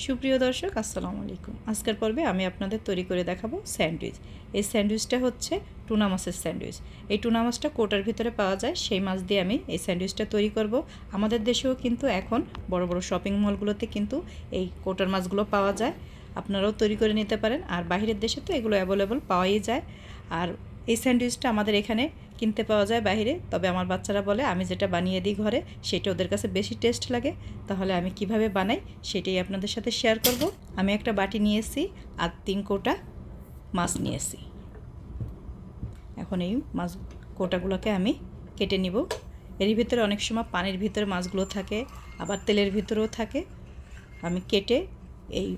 সুপ্রিয় দর্শক আসসালামু আলাইকুম। আজকের পর্বে আমি আপনাদের তৈরি করে দেখাবো স্যান্ডউইচ। এই স্যান্ডউইচটা হচ্ছে টুনা মাছের স্যান্ডউইচ। এই টুনা মাছটা কোটার ভিতরে পাওয়া যায়, সেই মাছ দিয়ে আমি এই স্যান্ডউইচটা তৈরি করব। আমাদের দেশেও কিন্তু এখন বড় বড় শপিং মলগুলোতে কিন্তু এই কোটার মাছগুলো পাওয়া যায়, আপনারাও তৈরি করে নিতে পারেন। আর বাইরের দেশে তো এগুলো অ্যাভেলেবল পাওয়াই যায়। আর এই স্যান্ডউইচটা আমাদের এখানে কিনতে পাওয়া যায় বাইরে, তবে আমার বাচ্চারা বলে আমি যেটা বানিয়ে দিই ঘরে সেটা ওদের কাছে বেশি টেস্ট লাগে। তাহলে আমি কিভাবে বানাই সেটাই আপনাদের সাথে শেয়ার করব। আমি একটা বাটি নিয়েছি আর 3 কোটা মাছ নিয়েছি। এখন এই মাছ কোটাগুলোকে আমি কেটে নিব। এর ভিতরে অনেক সময় পানির ভিতরে মাছগুলো থাকে, আবার তেলের ভিতরেও থাকে। আমি কেটে এই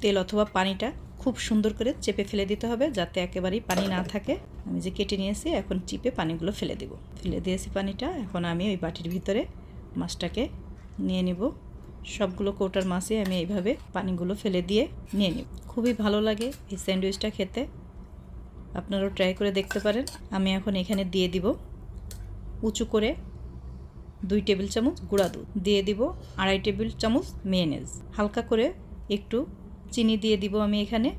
তেল অথবা পানিটা খুব সুন্দর করে চেপে ফেলে দিতে হবে, যাতে একেবারেই পানি না থাকে। আমি যে কেটে নিয়েছি এখন চিপে পানিগুলো ফেলে দেব। ফেলে দিয়েছি পানিটা। এখন আমি ওই বাটির ভিতরে মাছটাকে নিয়ে নিব। সবগুলো কৌটার মাছই আমি এইভাবে পানিগুলো ফেলে দিয়ে নিয়ে নিব। খুবই ভালো লাগে এই স্যান্ডউইচটা খেতে, আপনারাও ট্রাই করে দেখতে পারেন। আমি এখন এখানে দিয়ে দিব উঁচু করে 2 টেবিল চামচ গুঁড়া দুধ, দিয়ে দিব 2.5 টেবিল চামচ মেয়োনেজ, হালকা করে একটু চিনি দিয়ে দিব। আমি এখানে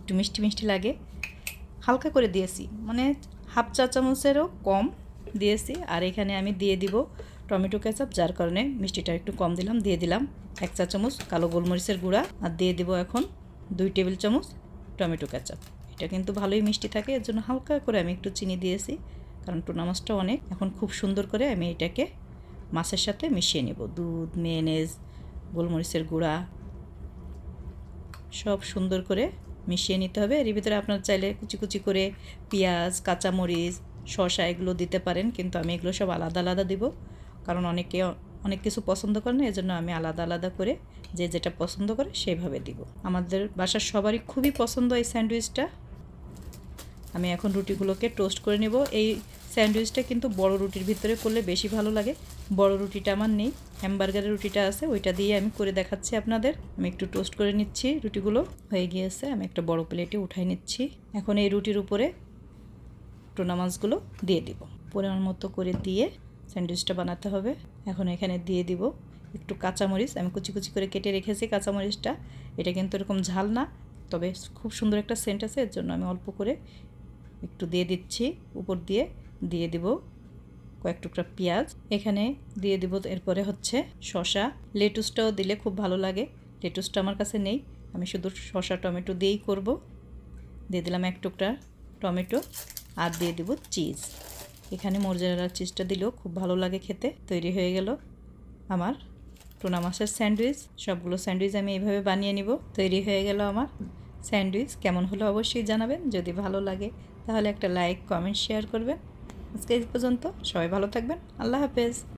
একটু মিষ্টি মিষ্টি লাগে, হালকা করে দিয়েছি, মানে হাফ চা চামচেরও কম দিয়েছি। আর এখানে আমি দিয়ে দিব টমেটো কেচাপ, যার কারণে মিষ্টিটা একটু কম দিলাম। দিয়ে দিলাম 1 চা চামচ কালো গোলমরিচের গুঁড়া, আর দিয়ে দিব এখন 2 টেবিল চামচ টমেটো কেচাপ। এটা কিন্তু ভালোই মিষ্টি থাকে, এর জন্য হালকা করে আমি একটু চিনি দিয়েছি, কারণ টুনা মাছটা অনেক। এখন খুব সুন্দর করে আমি এটাকে মাছের সাথে মিশিয়ে নেব। দুধ, মেয়োনেজ, গোলমরিচের গুঁড়া সব সুন্দর করে মিশিয়ে নিতে হবে। এর ভিতরে আপনার চাইলে কুচি কুচি করে পেঁয়াজ, কাঁচামরিচ, শসা এগুলো দিতে পারেন, কিন্তু আমি এগুলো সব আলাদা আলাদা দিব, কারণ অনেকে অনেক কিছু পছন্দ করে না, এজন্য আমি আলাদা আলাদা করে যে যেটা পছন্দ করে সেইভাবে দিব। আমাদের বাসার সবারই খুবই পছন্দ এই স্যান্ডউইচটা। আমি এখন রুটিগুলোকে টোস্ট করে নেব। এই স্যান্ডউইচটা কিন্তু বড় রুটির ভিতরে করলে বেশি ভালো লাগে। বড় রুটিটা আমার নেই, হ্যামবার্গারের রুটিটা আছে, ওইটা দিয়ে আমি করে দেখাচ্ছি আপনাদের। আমি একটু টোস্ট করে নিচ্ছি। রুটিগুলো হয়ে গিয়েছে, আমি একটা বড় প্লেটে উঠাই নিচ্ছি। এখন এই রুটির উপরে টুনা মাছগুলো দিয়ে দিব, পরিমাণ মতো করে দিয়ে স্যান্ডউইচটা বানাতে হবে। এখন এখানে দিয়ে দিব একটু কাঁচামরিচ, আমি কুচি কুচি করে কেটে রেখেছি কাঁচামরিচটা। এটা কিন্তু এরকম ঝাল না, তবে খুব সুন্দর একটা সেন্ট আছে, এর জন্য আমি অল্প করে একটু দিয়ে দিচ্ছি। উপর দিয়ে দিয়ে দিব কয়েক টুকরা পেঁয়াজ, এখানে দিয়ে দিব। এরপরে হচ্ছে শসা, লেটুসটাও দিলে খুব ভালো লাগে। লেটুসটা আমার কাছে নেই, আমি শুধু শসা টমেটো দিয়েই করব। দিয়ে দিলাম 1 টুকরা টমেটো, আর দিয়ে দিব চিজ। এখানে মরজারেলা চিজটা দিলেও খুব ভালো লাগে খেতে। তৈরি হয়ে গেল আমার টুনা মাছের স্যান্ডউইচ। সবগুলো স্যান্ডউইচ আমি এইভাবে বানিয়ে নিব। তৈরি হয়ে গেল আমার স্যান্ডউইচ। কেমন হলো অবশ্যই জানাবেন। যদি ভালো লাগে তাহলে একটা লাইক, কমেন্ট, শেয়ার করবেন। আজকে এই পর্যন্ত, সবাই ভালো থাকবেন। আল্লাহ হাফেজ।